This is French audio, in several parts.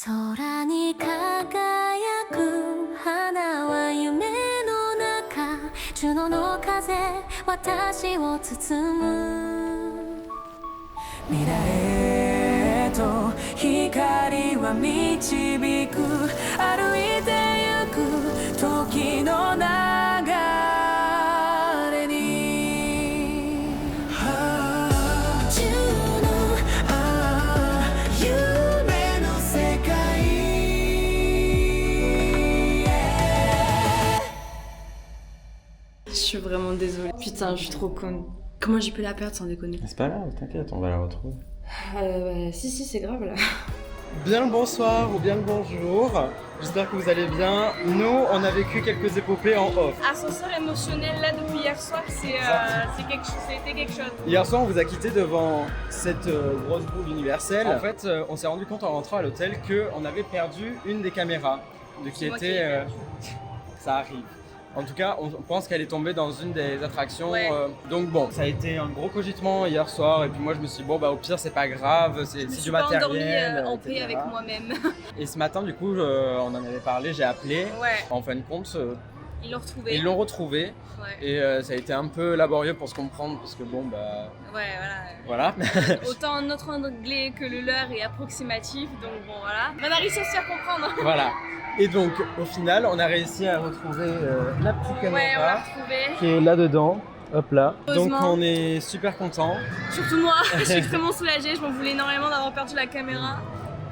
空に輝く花は夢の中ジュノの風私を包む未来へと光は導く歩いてゆく時の流れにジュノ夢の世界 Je suis vraiment désolée. Putain, je suis trop conne. Comment j'ai pu la perdre sans déconner? C'est pas grave, t'inquiète, on va la retrouver. Si, c'est grave là. Bien le bonsoir ou bien le bonjour, j'espère que vous allez bien. Nous, on a vécu quelques épopées en off. Ascenseur émotionnel là depuis hier soir, c'était quelque chose. Hier soir, on vous a quitté devant cette grosse boule universelle. En fait, on s'est rendu compte en rentrant à l'hôtel qu'on avait perdu une des caméras de qui Moi qui était... l'ai perdu. Ça arrive. En tout cas, on pense qu'elle est tombée dans une des attractions. Ouais. Donc bon, ça a été un gros cogitement hier soir. Et puis moi, je me suis dit, bon, bah au pire, c'est pas grave, c'est Je me du suis pas endormie matériel. en paix etc. avec moi-même. Et ce matin, du coup, on en avait parlé, j'ai appelé. Ouais, En fin de compte, ils l'ont retrouvé. ils l'ont retrouvé. Ouais, Et ça a été un peu laborieux pour se comprendre parce que bon, bah ouais, voilà. voilà. Autant notre anglais que le leur est approximatif, donc bon voilà. On a réussi à se faire comprendre. Voilà. Et donc, au final, on a réussi à retrouver la petite Ouais, on l'a caméra retrouvé. qui est là-dedans. Hop là. Donc Heureusement. on est super content. Surtout moi, je suis extrêmement soulagée, je m'en voulais énormément d'avoir perdu la caméra.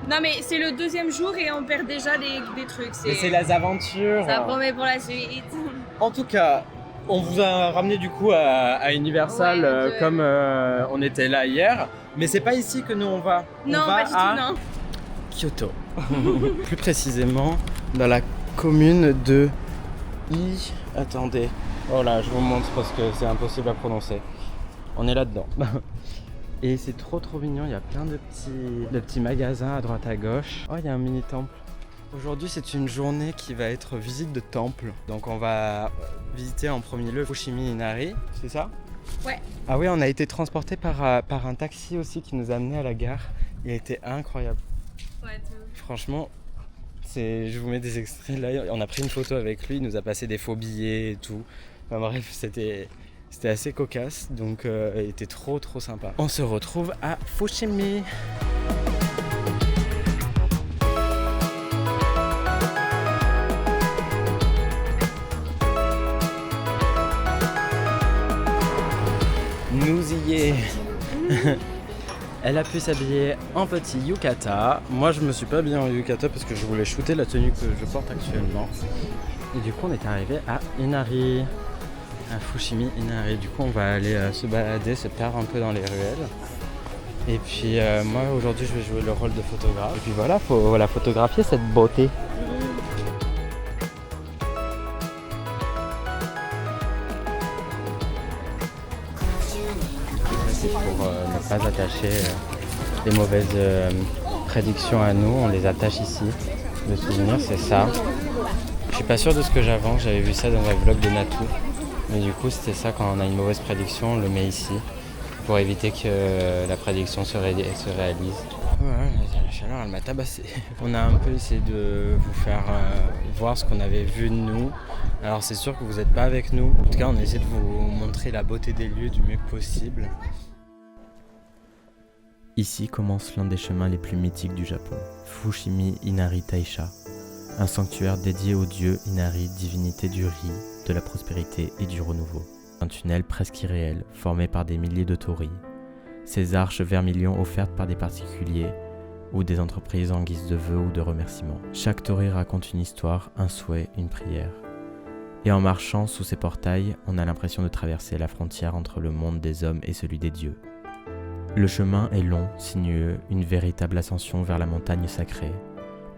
Non mais c'est le deuxième jour et on perd déjà des trucs. Mais c'est les aventures. Ça promet pour la suite. En tout cas, on vous a ramené du coup à Universal Ouais, comme on était là hier. Mais c'est pas ici que nous on va. Non, on va pas du à tout, non. Kyoto. Plus précisément dans la commune de Attendez. Oh là, je vous montre parce que c'est impossible à prononcer. On est là-dedans. Et c'est trop mignon, il y a plein de petits magasins à droite à gauche. Oh, il y a un mini temple. Aujourd'hui, c'est une journée qui va être visite de temple. Donc on va visiter en premier lieu Fushimi Inari, c'est ça? Ouais. Ah oui, on a été transporté par un taxi aussi qui nous a amenés à la gare. Il a été incroyable. Ouais, Franchement, je vous mets des extraits là. On a pris une photo avec lui, il nous a passé des faux billets et tout. Enfin, bref, c'était assez cocasse, donc il était trop sympa. On se retrouve à Fushimi. Nous y est. Elle a pu s'habiller en petit yukata. Moi, je me suis pas habillé en yukata parce que je voulais shooter la tenue que je porte actuellement. Et du coup, on est arrivé à Inari, à Fushimi Inari. Du coup, on va aller se balader, se perdre un peu dans les ruelles. Et puis, moi, aujourd'hui, je vais jouer le rôle de photographe. Et puis voilà, faut photographier cette beauté. C'est pour ne pas attacher les mauvaises prédictions à nous, on les attache ici. Le souvenir, c'est ça. Je suis pas sûr de ce que j'avance, j'avais vu ça dans un vlog de Natou. Mais du coup, c'était ça, quand on a une mauvaise prédiction, on le met ici pour éviter que la prédiction se réalise. Voilà, la chaleur, elle m'a tabassé. On a un peu essayé de vous faire voir ce qu'on avait vu de nous. Alors c'est sûr que vous n'êtes pas avec nous. En tout cas, on essaie de vous montrer la beauté des lieux du mieux possible. Ici commence l'un des chemins les plus mythiques du Japon, Fushimi Inari Taisha, un sanctuaire dédié au dieu Inari, divinité du riz, de la prospérité et du renouveau. Un tunnel presque irréel, formé par des milliers de torii. Ces arches vermilion offertes par des particuliers ou des entreprises en guise de vœux ou de remerciements. Chaque torii raconte une histoire, un souhait, une prière. Et en marchant sous ces portails, on a l'impression de traverser la frontière entre le monde des hommes et celui des dieux. Le chemin est long, sinueux, une véritable ascension vers la montagne sacrée.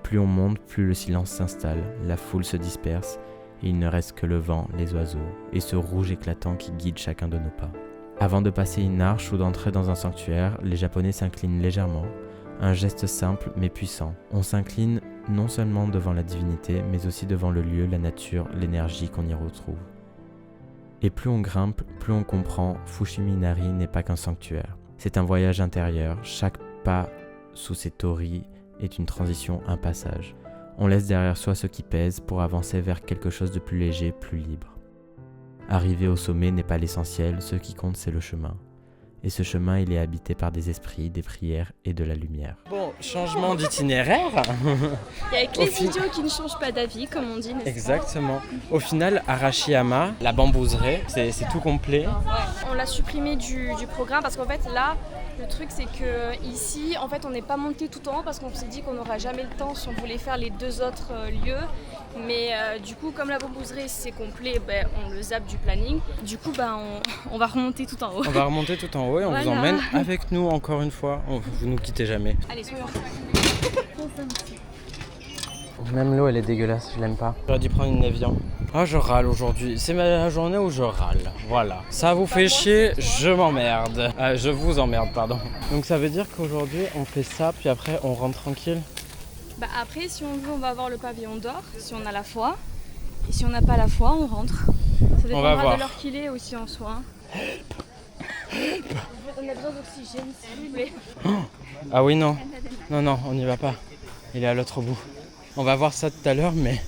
Plus on monte, plus le silence s'installe, la foule se disperse, et il ne reste que le vent, les oiseaux, et ce rouge éclatant qui guide chacun de nos pas. Avant de passer une arche ou d'entrer dans un sanctuaire, les Japonais s'inclinent légèrement, un geste simple mais puissant. On s'incline non seulement devant la divinité, mais aussi devant le lieu, la nature, l'énergie qu'on y retrouve. Et plus on grimpe, plus on comprend, Fushimi Inari n'est pas qu'un sanctuaire. C'est un voyage intérieur, chaque pas sous ces torii est une transition, un passage. On laisse derrière soi ce qui pèse pour avancer vers quelque chose de plus léger, plus libre. Arriver au sommet n'est pas l'essentiel, ce qui compte c'est le chemin. Et ce chemin, il est habité par des esprits, des prières et de la lumière. Bon, changement d'itinéraire. Il y a que les idiots qui ne changent pas d'avis, comme on dit, n'est-ce pas? Exactement. Au final, Arashiyama, la bambouserie, c'est tout complet. Ouais. On l'a supprimé du programme parce qu'en fait là, le truc c'est que ici, en fait, on n'est pas monté tout en haut parce qu'on s'est dit qu'on n'aura jamais le temps si on voulait faire les 2 autres lieux. Mais du coup, comme la bambouserie c'est complet, on le zappe du planning. Du coup, on va remonter tout en haut. On va remonter tout en haut et on vous emmène avec nous encore une fois. Vous nous quittez jamais. Allez, soyons. Même l'eau, elle est dégueulasse, je l'aime pas. J'aurais dû prendre une Evian. Ah, je râle aujourd'hui. C'est la journée où je râle. Voilà. Ça vous fait chier, je m'emmerde. Je vous emmerde, pardon. Donc ça veut dire qu'aujourd'hui, on fait ça, puis après, on rentre tranquille. Après, si on veut, on va avoir le pavillon d'or, si on a la foi. Et si on n'a pas la foi, on rentre. Ça dépendra de l'heure qu'il est aussi en soi. On a besoin d'oxygène, s'il vous plaît. Ah oui, non. Non, on n'y va pas. Il est à l'autre bout. On va voir ça tout à l'heure, mais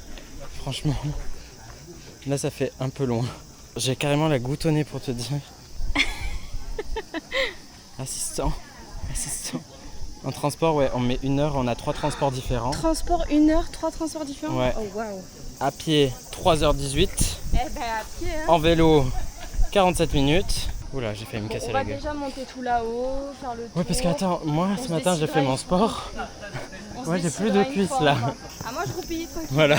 franchement, là, ça fait un peu loin. J'ai carrément la goutte au nez pour te dire. Assistant. En transport, ouais, on met 1 heure, on a 3 transports différents. Transport 1 heure, 3 transports différents. Ouais. Oh waouh. À pied, 3h18. À pied, hein. En vélo, 47 minutes. Oula, j'ai failli me casser la gueule. On va déjà monter tout là-haut, faire le tour. Ouais, parce que attends, moi ce matin j'ai fait mon sport. Ouais, j'ai plus de cuisses là. Ah, moi je roupillais tranquille. Voilà.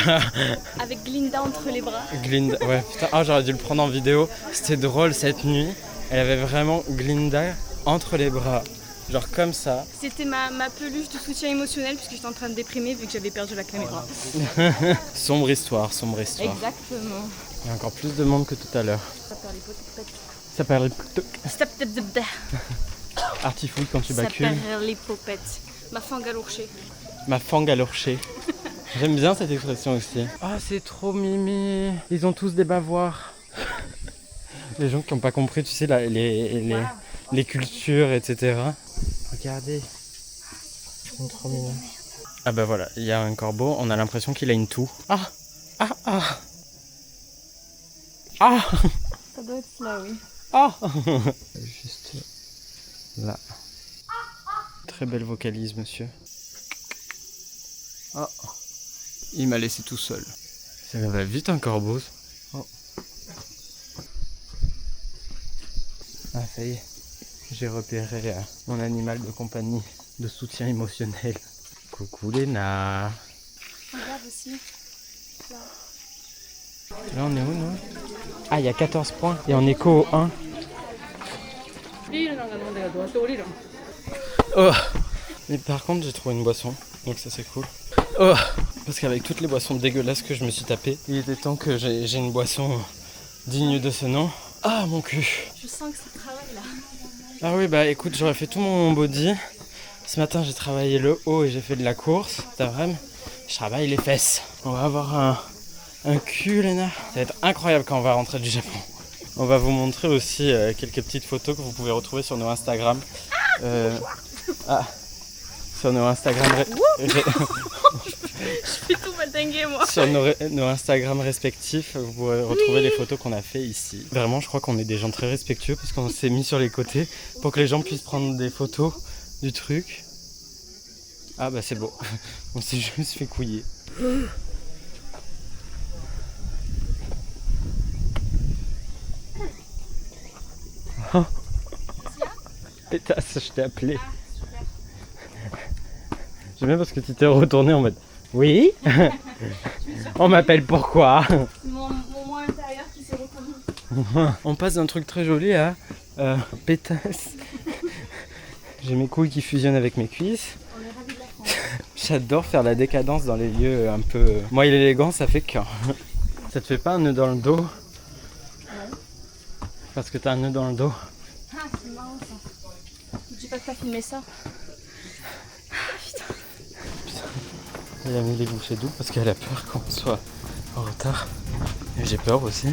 Avec Glinda entre les bras. Glinda, ouais, putain, j'aurais dû le prendre en vidéo. C'était drôle cette nuit. Elle avait vraiment Glinda entre les bras. Genre comme ça. C'était ma peluche de soutien émotionnel puisque j'étais en train de déprimer vu que j'avais perdu la caméra. Sombre histoire. Exactement. Il y a encore plus de monde que tout à l'heure. Ça perd les popettes. Artifouille quand tu bacules. Ça perd les popettes. Ma fang galourchée. Ma fang galourchée. J'aime bien cette expression aussi. Ah, c'est trop mimi. Ils ont tous des bavoirs. Les gens qui n'ont pas compris, tu sais, là, les cultures, etc. Regardez. C'est trop mignon. Ah bah voilà, il y a un corbeau, on a l'impression qu'il a une toux. Ah. Ça doit être là, oui. Ah. Juste là. Très belle vocalise, monsieur. Ah. Il m'a laissé tout seul. Ça va vite un corbeau. Oh. Ah, ça y est. J'ai repéré mon animal de compagnie, de soutien émotionnel. Coucou Léna. Regarde aussi. Là on est où nous? Ah, il y a 14 points et on est qu'au 1. Oh. Mais par contre j'ai trouvé une boisson, donc ça c'est cool. Oh. Parce qu'avec toutes les boissons dégueulasses que je me suis tapé, il était temps que j'ai une boisson digne de ce nom. Ah mon cul. Je sens que ça travaille là. Ah oui, bah écoute, j'aurais fait tout mon body. Ce matin j'ai travaillé le haut et j'ai fait de la course. T'as vraiment, je travaille les fesses. On va avoir un cul, Léna. Ça va être incroyable quand on va rentrer du Japon. On va vous montrer aussi quelques petites photos que vous pouvez retrouver sur nos Instagram. Sur nos Instagram. Je fais tout maltinguer moi. Sur nos Instagram respectifs, vous pourrez retrouver les photos qu'on a fait ici. Vraiment, je crois qu'on est des gens très respectueux parce qu'on s'est mis sur les côtés pour que les gens puissent prendre des photos du truc. Ah bah c'est beau. On s'est juste fait couiller. Oh. Pétasse, je t'ai appelé. J'aime bien parce que tu t'es retourné en mode oui. On m'appelle pourquoi? Mon moi intérieur qui s'est reconnu. On passe d'un truc très joli à pétasse. J'ai mes couilles qui fusionnent avec mes cuisses. On est ravis de la France. J'adore faire la décadence dans les lieux un peu. Moi, l'élégance, ça fait que. Ça te fait pas un nœud dans le dos? Ouais. Parce que t'as un nœud dans le dos. Ah, c'est marrant ça. Je dis pas que t'as filmé ça. Elle a mis les bouchées doubles parce qu'elle a peur qu'on soit en retard. Et j'ai peur aussi.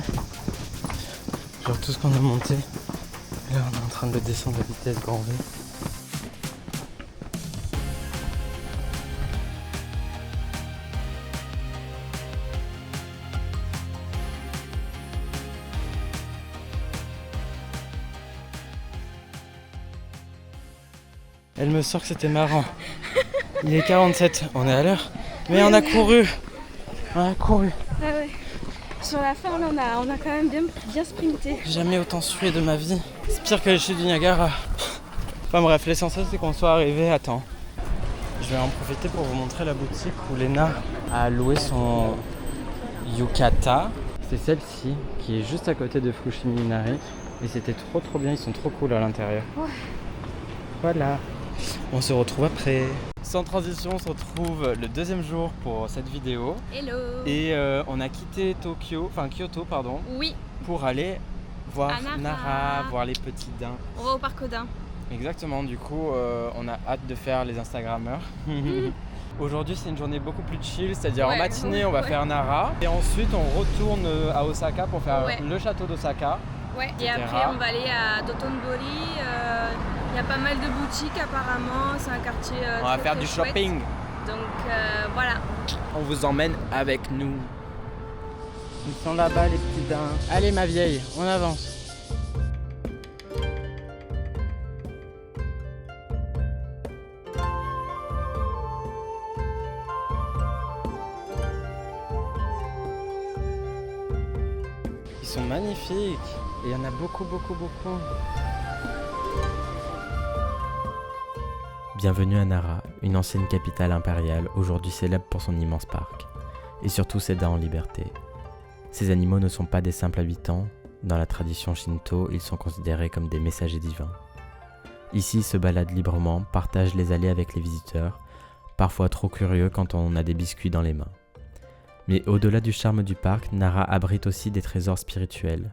Genre tout ce qu'on a monté. Là on est en train de descendre à vitesse grand V. Elle me sort que c'était marrant. Il est 47, on est à l'heure. Mais on a couru. On a couru. Ah ouais. Sur la fin, là, on a quand même bien sprinté. J'ai jamais autant sué de ma vie. C'est pire que les chutes du Niagara. Enfin bref, l'essentiel c'est qu'on soit arrivé à temps. Je vais en profiter pour vous montrer la boutique où Léna a loué son yukata. C'est celle-ci qui est juste à côté de Fushimi Inari. Et c'était trop bien, ils sont trop cool à l'intérieur. Ouais. Voilà. On se retrouve après. Sans transition, on se retrouve le deuxième jour pour cette vidéo. Hello. Et on a quitté Kyoto, Oui, pour aller voir à Nara. Nara, voir les petits daims. on va au parc Odin. Exactement, du coup on a hâte de faire les Instagrammeurs. Aujourd'hui c'est une journée beaucoup plus chill, c'est-à-dire en matinée on va faire Nara et ensuite on retourne à Osaka pour faire le château d'Osaka. Ouais. Et après on va aller à Dotonbori. Il y a pas mal de boutiques apparemment, c'est un quartier On va très, faire très du chouette. shopping. Donc voilà. On vous emmène avec nous. Ils sont là-bas les petits daims. Allez ma vieille, on avance. Ils sont magnifiques et il y en a beaucoup. Bienvenue à Nara, une ancienne capitale impériale, aujourd'hui célèbre pour son immense parc, et surtout ses daims en liberté. Ces animaux ne sont pas des simples habitants, dans la tradition shinto, ils sont considérés comme des messagers divins. Ici, ils se baladent librement, partagent les allées avec les visiteurs, parfois trop curieux quand on a des biscuits dans les mains. Mais au-delà du charme du parc, Nara abrite aussi des trésors spirituels.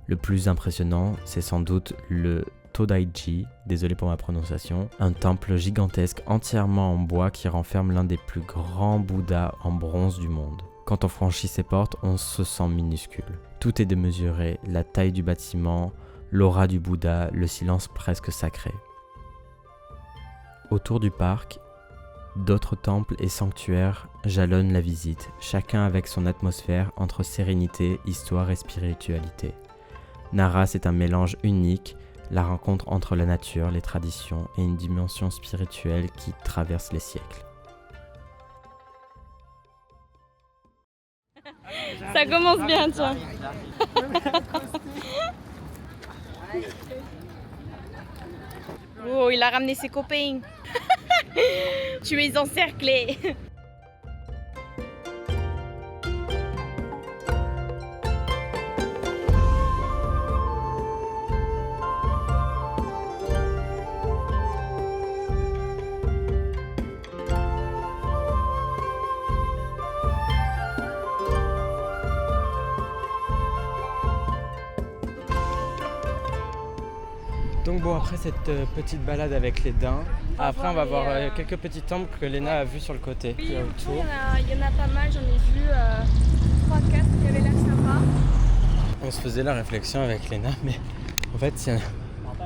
Le plus impressionnant, c'est sans doute le Todaiji, désolé pour ma prononciation, un temple gigantesque entièrement en bois qui renferme l'un des plus grands Bouddhas en bronze du monde. Quand on franchit ses portes, on se sent minuscule. Tout est démesuré, la taille du bâtiment, l'aura du Bouddha, le silence presque sacré. Autour du parc, d'autres temples et sanctuaires jalonnent la visite, chacun avec son atmosphère entre sérénité, histoire et spiritualité. Nara, c'est un mélange unique, la rencontre entre la nature, les traditions et une dimension spirituelle qui traverse les siècles. Ça commence bien, tiens. Oh, il a ramené ses copains. Tu es encerclé. Donc bon, après cette petite balade avec les daims, après on va voir quelques petits temples que Léna a vus sur le côté. Oui, qui est autour. il y en a pas mal, j'en ai vu 3-4 qui avaient l'air sympa. On se faisait la réflexion avec Léna, mais en fait,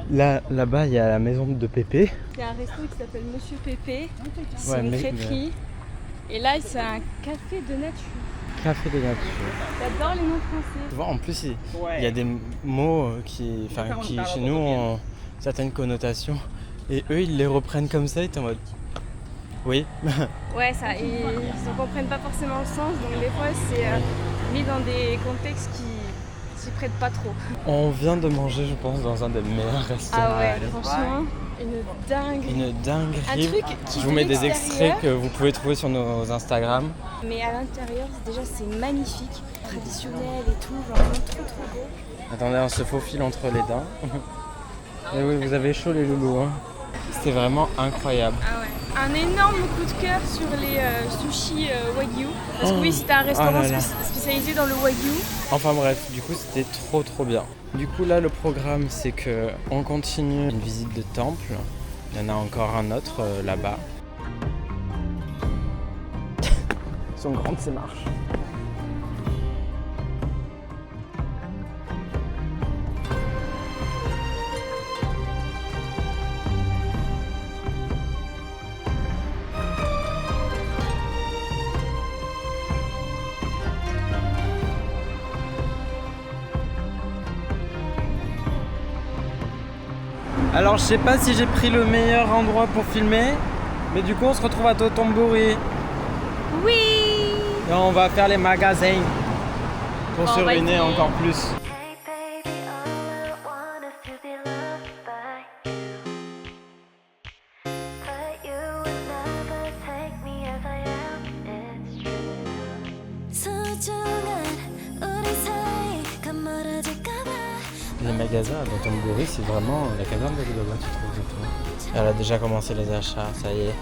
là-bas il y a la maison de Pépé. Il y a un resto qui s'appelle Monsieur Pépé, c'est Ouais, une mais- crêperie. Et là, c'est un café de nature. Café de nature. J'adore les noms français. Tu vois, en plus, il y a des mots qui chez nous ont certaines connotations. Et eux, ils les reprennent comme ça, ils étaient en mode... Oui. Ouais, ça, ils ne comprennent pas forcément le sens, donc des fois, c'est mis dans des contextes qui s'y prêtent pas trop. On vient de manger, je pense, dans un des meilleurs restaurants. Ah ouais, franchement, une dinguerie. Une dinguerie. Un truc qui Je vous de mets des l'extérieur, extraits que vous pouvez trouver sur nos Instagram. mais à l'intérieur, déjà, c'est magnifique, traditionnel et tout, genre vraiment trop beau. Attendez, on se faufile entre les dents. Et oui, vous avez chaud les loulous. Hein. C'était vraiment incroyable. Ah ouais. Un énorme coup de cœur sur les sushis wagyu. Parce que oui, c'était un restaurant spécialisé dans le wagyu. Enfin bref, du coup c'était trop bien. Du coup là le programme c'est que on continue une visite de temple. Il y en a encore un autre là-bas. Ils sont grandes ces marches. Alors je sais pas si j'ai pris le meilleur endroit pour filmer, mais du coup on se retrouve à Dotonbori. Oui. Et on va faire les magasins pour se ruiner essayer. encore plus. Hey baby, all I want is to be loved by you. But you would never take me as I am, it's true. 소중한 우리 사이 가물어질까봐. Les magasins à Dotonbori, c'est vraiment la caverne de Alibaba, tu trouves de tout. Elle a déjà commencé les achats, ça y est.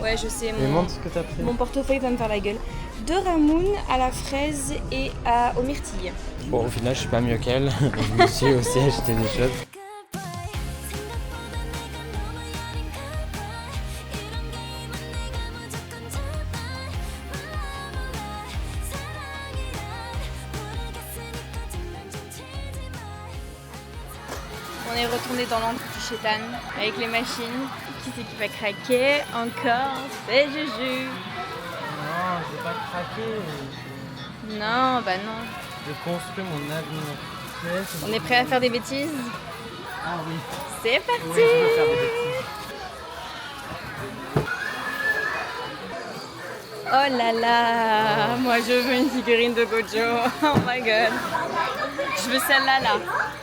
Ouais, je sais. Mais montre ce que t'as pris. Mon portefeuille va me faire la gueule. 2 ramoun à la fraise et aux myrtilles. Bon, au final, je suis pas mieux qu'elle. Je me suis aussi acheté des choses. Goodbye. 생각보다 내가 너무 여린 goodbye. 이런 게임은 내가 무조건 잡아. 몰라 사랑이란 모르겠으니까 정말 좀 치지 마. On est retourné dans l'antre du chétan avec les machines. Qui c'est qui va craquer? Encore, c'est Juju. Non, je vais pas craquer. Non, bah non. Je construis mon avenir. On est prêt à faire des bêtises? Ah oui. C'est Oui, parti! je veux faire des bêtises. Oh là là! Moi je veux une figurine de Gojo. Oh my god. Je veux celle-là là,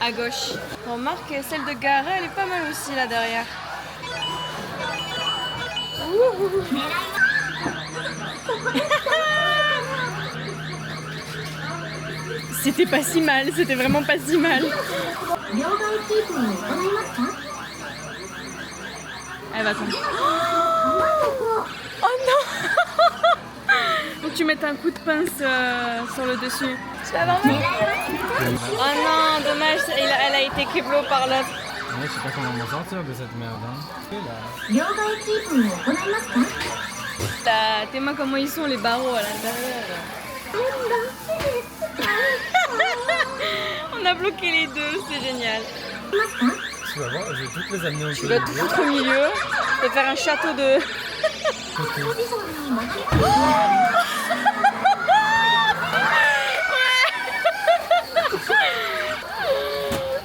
à gauche. Remarque, celle de Gara, elle est pas mal aussi là derrière. C'était pas si mal, c'était vraiment pas si mal. Elle va tomber. Oh non! Faut que tu mettes un coup de pince sur le dessus. Tu vas avoir mal. Oh non, dommage, elle a été keblo par l'autre. Ouais, je sais pas comment m'en sortir de cette merde. Hein. Tes mains, comment ils sont, les barreaux à l'intérieur. On a bloqué les deux, c'est génial. Tu vas voir, je vais toutes les amener au Tu vas tout foutre au milieu et faire un château de...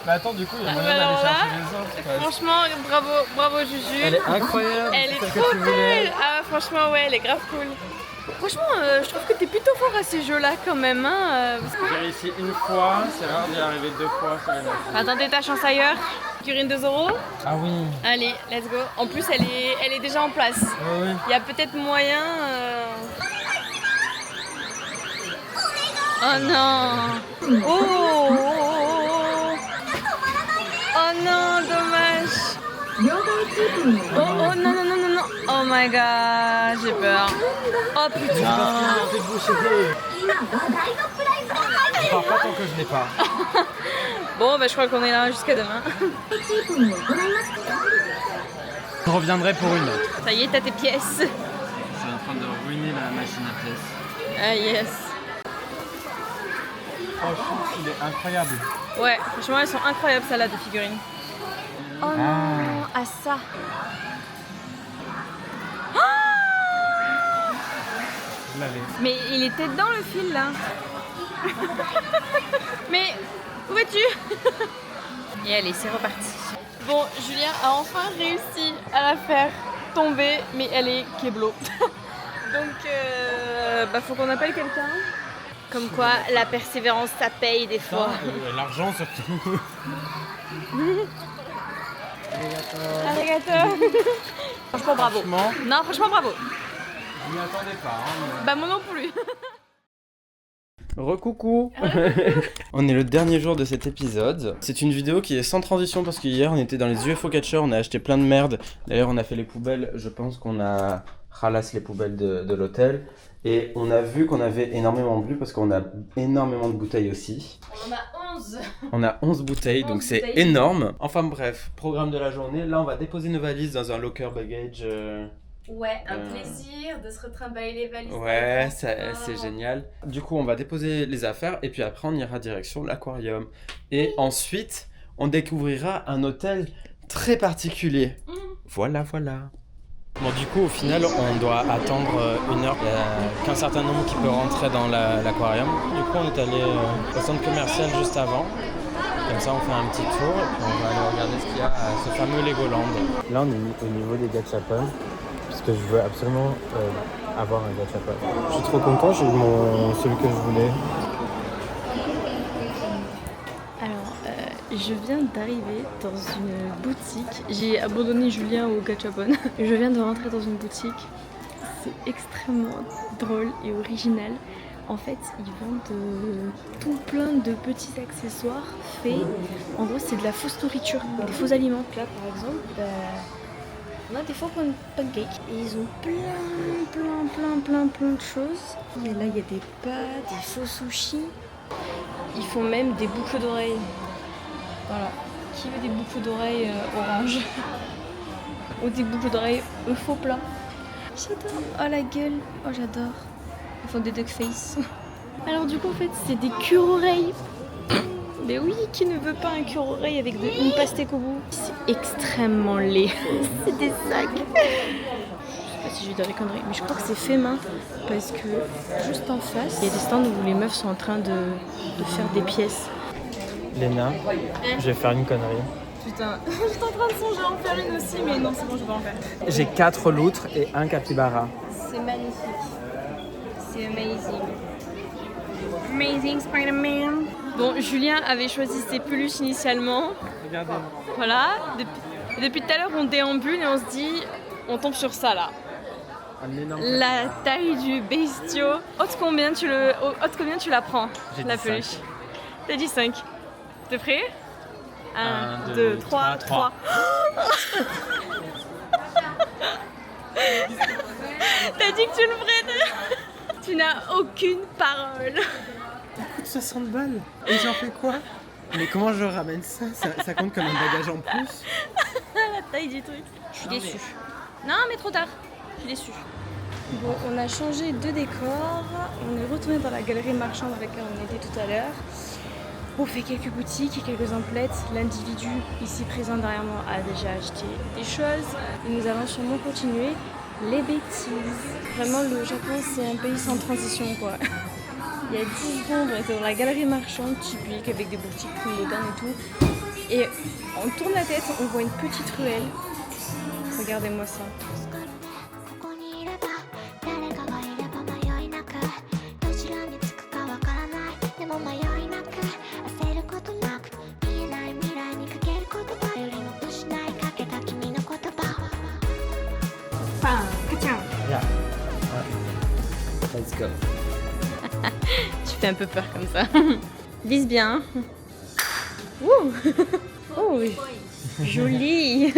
Mais attends, du coup, il y a moyen alors d'aller là, chercher les autres. Ouais. Franchement, bravo Juju. Elle est incroyable. Elle est c'est celle trop que tu voulais. cool. Ah franchement ouais, elle est grave cool. Franchement, je trouve que t'es plutôt fort à ces jeux-là quand même. Hein, parce que- J'ai réussi une fois, c'est rare d'y arriver 2 fois sur les machines. Attendez ta chance ailleurs. Figurine de Zoro. Ah oui. Allez, let's go. En plus, elle est déjà en place. Oui. Il y a peut-être moyen. Oh non. Oh. Oh non, dommage. Oh non non non non non. Oh my god, j'ai peur. Oh putain. C'est bouché. Je pars pas tant que je n'ai pas. Bon, bah je crois qu'on est là jusqu'à demain. Je reviendrai pour une autre. Ça y est, t'as tes pièces. Je suis en train de ruiner la machine à pièces. Ah yes. Oh, je trouve qu'il est incroyable. Ouais, franchement, elles sont incroyables, celles-là, de figurines. Oh non, ah ça. Je l'avais. Mais il était dans le fil là. Mais où es-tu? Et allez, c'est reparti. Bon, Julien a enfin réussi à la faire tomber, mais elle est keblo. Donc, bah faut qu'on appelle quelqu'un. Comme quoi, la persévérance, ça paye des fois. L'argent surtout. Arigato. Franchement, bravo. Franchement, Non, franchement, bravo. je m'y attendais pas. Hein, Bah moi non plus. Recoucou. On est le dernier jour de cet épisode. C'est une vidéo qui est sans transition parce qu'hier on était dans les UFO Catcher, on a acheté plein de merde. D'ailleurs on a fait les poubelles, je pense qu'on a ralassé les poubelles de l'hôtel. Et on a vu qu'on avait énormément bu parce qu'on a énormément de bouteilles aussi. On a 11. On a 11 bouteilles, 11 donc c'est bouteilles. énorme. Enfin bref, programme de la journée. Là on va déposer nos valises dans un locker baggage. Ouais, un plaisir de se retrimballer les valises. Ouais, Oh. c'est génial. Du coup, on va déposer les affaires et puis après, on ira direction l'aquarium. Et ensuite, on découvrira un hôtel très particulier. Voilà. Bon, du coup, au final, on doit attendre 1 heure. Il n'y a qu'un certain nombre qui peut rentrer dans l'aquarium. Du coup, on est allé au centre commercial juste avant. Comme ça, on fait un petit tour et puis on va aller regarder ce qu'il y a à ce fameux Legoland. Là, on est au niveau des gachapon, puisque je veux absolument avoir un gachapon. Je suis trop content, j'ai eu celui que je voulais. Je viens d'arriver dans une boutique. J'ai abandonné Julien au gachapon. Je viens de rentrer dans une boutique. C'est extrêmement drôle et original. En fait, ils vendent tout plein de petits accessoires faits. En gros, c'est de la fausse nourriture, des faux aliments. Là, par exemple, on a des faux pancakes. Et ils ont plein de choses. Et là, il y a des pâtes, des faux sushis. Ils font même des boucles d'oreilles. Voilà. Qui veut des boucles d'oreilles orange? Ou des boucles d'oreilles faux plat? J'adore. Oh la gueule. Oh j'adore. Ils font des duck face. Alors du coup en fait c'est des cure-oreilles. Mais oui, qui ne veut pas un cure-oreille avec une pastèque au bout? C'est extrêmement laid. C'est des sacs. Je sais pas si je vais dire des conneries, mais je crois que c'est fait main. Parce que juste en face, il y a des stands où les meufs sont en train de faire des pièces. Léna, je vais faire une connerie. Putain, j'étais en train de songer à en faire une aussi, mais non, c'est bon, je vais pas en faire. J'ai 4 loutres et un capybara. C'est magnifique. C'est amazing. Amazing Spider-Man. Bon, Julien avait choisi ses peluches initialement. Regardez. Voilà. Depuis tout à l'heure, on déambule et on se dit, on tombe sur ça là. Un énorme La taille du bestiau. Haute combien tu la prends, la peluche? T'as dit 5. T'es prêt? 1, 2, 3, 3. T'as dit que tu le ferais. Tu n'as aucune parole. Ça coûte 60 balles. Et j'en fais quoi? Mais comment je ramène ça? Ça compte comme un bagage en plus? La taille du truc. Je suis déçue. Non, mais trop tard. Je suis déçue. Bon, on a changé de décor. On est retourné dans la galerie marchande avec laquelle on était tout à l'heure. On fait quelques boutiques et quelques emplettes. L'individu ici présent derrière moi a déjà acheté des choses. Et nous allons sûrement continuer les bêtises. Vraiment, le Japon, c'est un pays sans transition, quoi. Il y a 10 secondes, on était dans la galerie marchande typique avec des boutiques plus modernes et tout. Et on tourne la tête, on voit une petite ruelle. Regardez-moi ça. Yeah. Let's go. Tu fais un peu peur comme ça. Vise bien. Ouh. Oh, joli.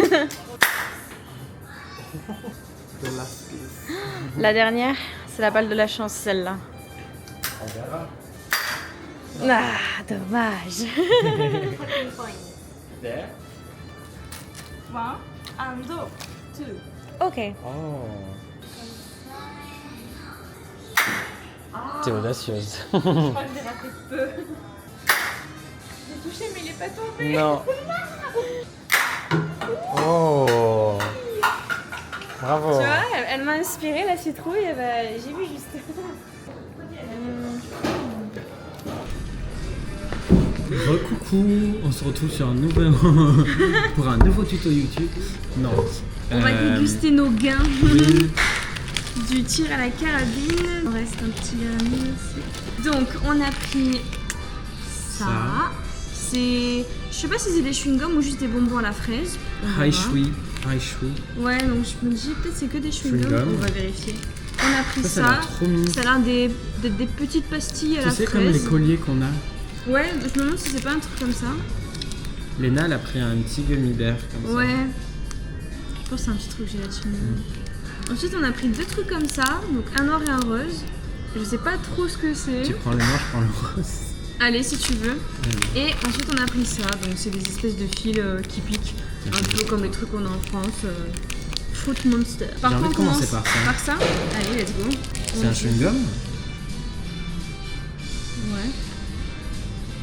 La dernière, c'est la balle de la chance, celle-là. Ah, dommage. Ok. Oh. T'es audacieuse. Je crois que j'ai raté peu. J'ai touché, mais il est pas tombé. Non. Oh. Bravo. Tu vois, elle m'a inspiré la citrouille, j'ai vu juste. Coucou, on se retrouve sur pour un nouveau tuto YouTube. Non. On va déguster nos gains. Oui. Du tir à la carabine. Il reste un petit dernier aussi. Donc on a pris ça. C'est, je sais pas si c'est des chewing-gums ou juste des bonbons à la fraise. Haishui. Ouais, donc je me dis peut-être c'est que des chewing-gums. On va vérifier. On a pris ça. Ça a l'air trop mignon. Ça a l'air des petites pastilles à la fraise. Tu sais, comme les colliers qu'on a. Ouais, je me demande si c'est pas un truc comme ça. Léna, elle a pris un petit gummy bear comme ça. Ouais. Je pense que c'est un petit truc gélatineux. Ensuite, on a pris 2 trucs comme ça, donc un noir et un rose. Je sais pas trop ce que c'est. Tu prends le noir, je prends le rose. Allez, si tu veux. Et ensuite, on a pris ça, donc c'est des espèces de fils qui piquent. Un peu comme les trucs qu'on a en France. Fruit Monster. J'ai envie de commencer par ça. Par ça. Allez, let's go. C'est un chewing-gum? Ouais.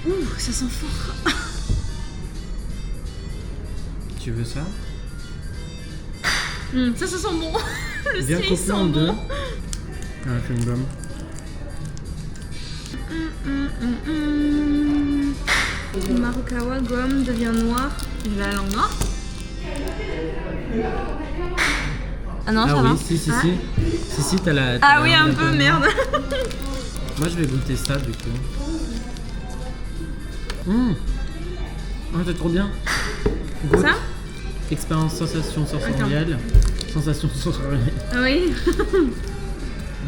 Ouh, ça sent fort. Tu veux ça? Ça sent bon. Le Bien style coupé sent en deux. bon. Un chewing-gum. Marukawa gomme devient noir. Je vais la langue noire. Ah non, ça va. Si, t'as la. Ah oui, un peu, merde. Moi, je vais goûter ça du coup. Oh, c'est trop bien. Goûte. Ça Expérience sensation sensorielle. Sensation sensorielle. Ah oui.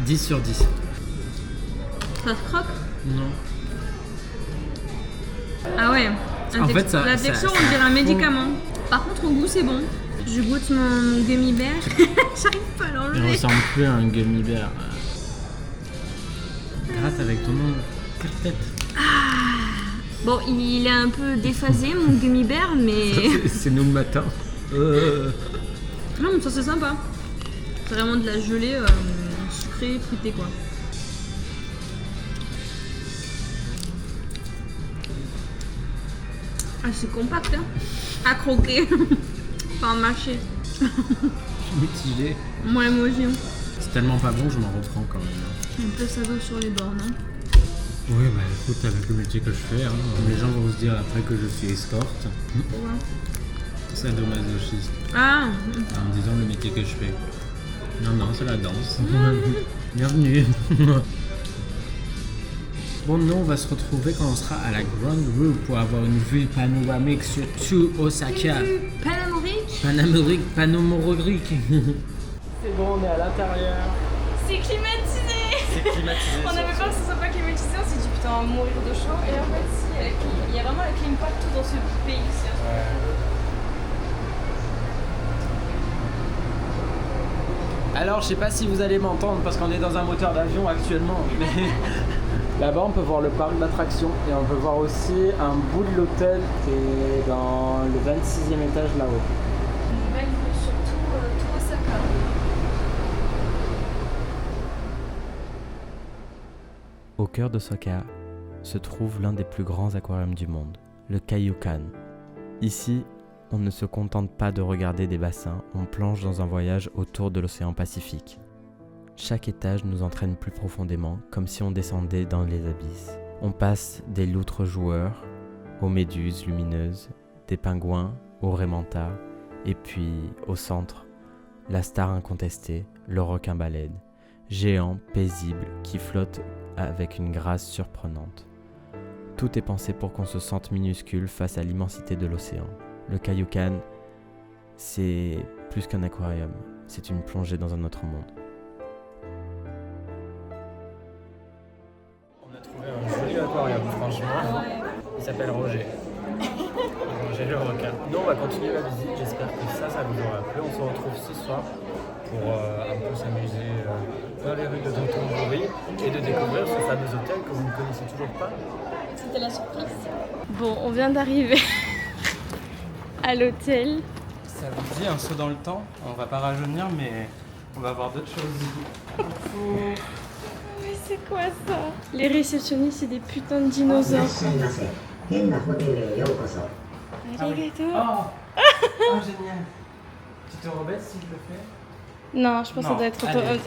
10 sur 10. Ça se croque? Non. Ah ouais. En fait, ça- la ça- texture, ça on dirait un fond. médicament. Par contre, au goût, c'est bon. Je goûte mon gummy bear. J'arrive pas à Il l'enlever. ressemble plus à un gummy bear. Gratte avec ton nom. Quelle tête. Bon, il est un peu déphasé, mon gummy bear, mais... C'est nous le matin. Non, mais ça, c'est sympa. C'est vraiment de la gelée sucrée, fruitée, quoi. Ah, c'est compact, hein. À croquer. Pas à mâcher. Je suis mitigé. Moi aussi. C'est tellement pas bon, je m'en reprends quand même. Un peu sado sur les bords, non? Oui, bah écoute, avec le métier que je fais, hein, les gens vont se dire après que je suis escorte. C'est sadomasochiste. Ah, En me disant le métier que je fais. Non, c'est la danse. Bienvenue. Bon, nous, on va se retrouver quand on sera à la Grand Rue pour avoir une vue panoramique sur tout Osaka. Panoramique. Panoramique. C'est bon, on est à l'intérieur. C'est climatisé. C'est climatisé. On avait peur que ce soit pas climatisé, on s'est dit putain, on va mourir de chaud. Et en fait, si, il y a vraiment la clim partout dans ce pays. Alors, je sais pas si vous allez m'entendre parce qu'on est dans un moteur d'avion actuellement, mais là-bas on peut voir le parc d'attractions et on peut voir aussi un bout de l'hôtel qui est dans le 26e étage là-haut. Une belle vue sur tout Osaka. Au cœur d'Osaka se trouve l'un des plus grands aquariums du monde, le Kaiyukan. Ici, on ne se contente pas de regarder des bassins, on plonge dans un voyage autour de l'océan Pacifique. Chaque étage nous entraîne plus profondément, comme si on descendait dans les abysses. On passe des loutres joueurs aux méduses lumineuses, des pingouins aux raimentas, et puis au centre, la star incontestée, le requin-baleine, géant, paisible, qui flotte avec une grâce surprenante. Tout est pensé pour qu'on se sente minuscule face à l'immensité de l'océan. Le Kaiyukan, c'est plus qu'un aquarium, c'est une plongée dans un autre monde. On a trouvé un joli aquarium, franchement. Il s'appelle Roger. Roger le requin. Nous, on va continuer la visite. J'espère que ça vous aura plu. On se retrouve ce soir pour un peu s'amuser dans les rues de Dotonbori et de découvrir ce fameux hôtel que vous ne connaissez toujours pas. C'était la surprise. Bon, on vient d'arriver à l'hôtel. Ça vous dit un saut dans le temps? On va pas rajeunir, mais on va voir d'autres choses. Mais c'est quoi ça? Les réceptionnistes, c'est des putains de dinosaures. Arigato. Oh, génial. Tu te rebelles si je le fais? Non, je pense que ça Non, doit être allez. auto.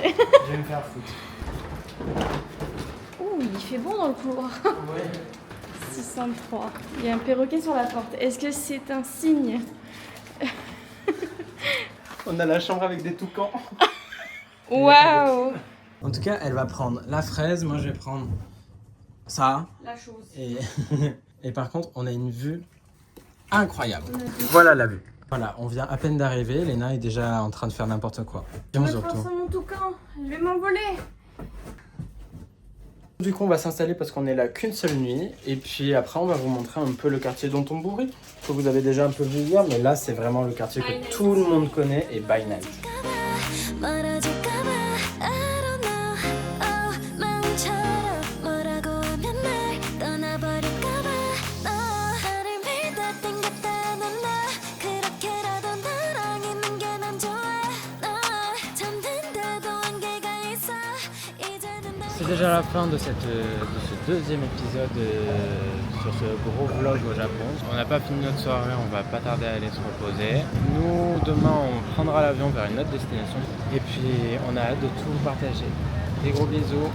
Je vais me faire foutre. Ouh, il fait bon dans le couloir. Ouais. 603. Il y a un perroquet sur la porte. Est-ce que c'est un signe? On a la chambre avec des toucans. Waouh! En tout cas, elle va prendre la fraise, moi je vais prendre ça. La chose. Et par contre, on a une vue incroyable. Voilà la vue. Voilà, on vient à peine d'arriver, Léna est déjà en train de faire n'importe quoi. Je vais prendre mon toucan, je vais m'envoler. Du coup, on va s'installer parce qu'on est là qu'une seule nuit. Et puis après, on va vous montrer un peu le quartier Dotonbori, que vous avez déjà un peu vu hier, mais là, c'est vraiment le quartier que tout le monde connaît et by night. C'est déjà la fin de ce deuxième épisode sur ce gros vlog au Japon. On n'a pas fini notre soirée, on va pas tarder à aller se reposer. Nous, demain, on prendra l'avion vers une autre destination. Et puis, on a hâte de tout partager. Des gros bisous.